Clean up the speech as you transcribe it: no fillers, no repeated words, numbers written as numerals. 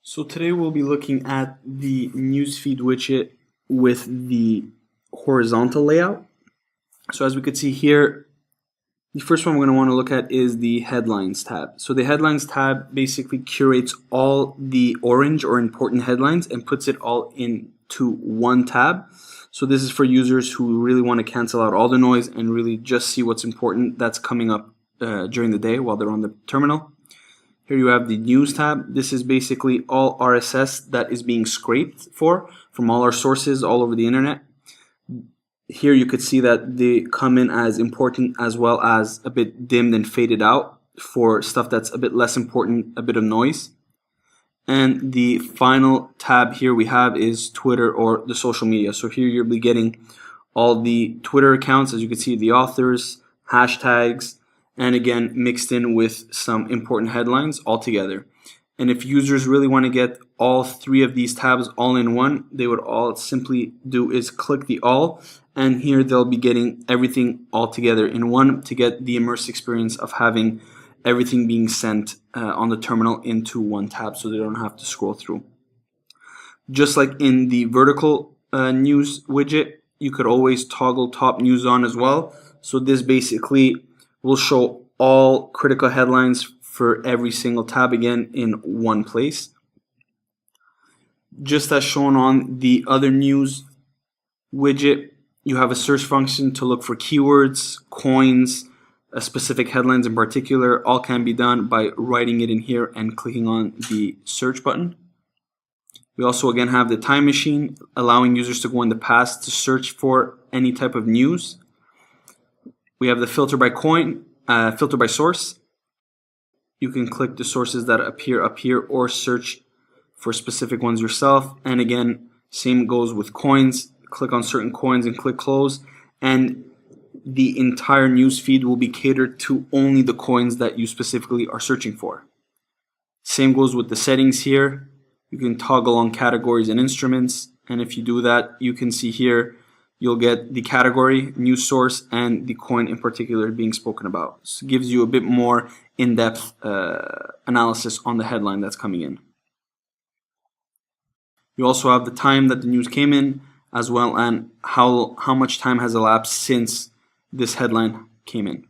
So today we'll be looking at the newsfeed widget with the horizontal layout. So as we could see here, the first one we're going to want to look at is the headlines tab. So the headlines tab basically curates all the orange or important headlines and puts it all into one tab. So this is for users who really want to cancel out all the noise and really just see what's important that's coming up during the day while they're on the terminal. Here you have the news tab. This is basically all RSS that is being scraped from all our sources all over the internet. Here you could see that they come in as important as well as a bit dimmed and faded out for stuff that's a bit less important, a bit of noise. And the final tab here we have is Twitter or the social media. So here you'll be getting all the Twitter accounts, as you can see, the authors, hashtags, and again mixed in with some important headlines all together. And if users really want to get all three of these tabs all in one, they would all simply do is click the all, and here they'll be getting everything all together in one to get the immersive experience of having everything being sent on the terminal into one tab so they don't have to scroll through. Just like in the vertical news widget, you could always toggle top news on as well. So this basically will show all critical headlines for every single tab again in one place. Just as shown on the other news widget, you have a search function to look for keywords, coins, specific headlines in particular. All can be done by writing it in here and clicking on the search button. We also again have the time machine, allowing users to go in the past to search for any type of news. We have the filter by coin, filter by source. You can click the sources that appear up here or search for specific ones yourself. And again, same goes with coins. Click on certain coins and click close. And the entire news feed will be catered to only the coins that you specifically are searching for. Same goes with the settings here. You can toggle on categories and instruments. And if you do that, you can see here you'll get the category, news source, and the coin in particular being spoken about. So it gives you a bit more in-depth analysis on the headline that's coming in. You also have the time that the news came in, as well, and how much time has elapsed since this headline came in.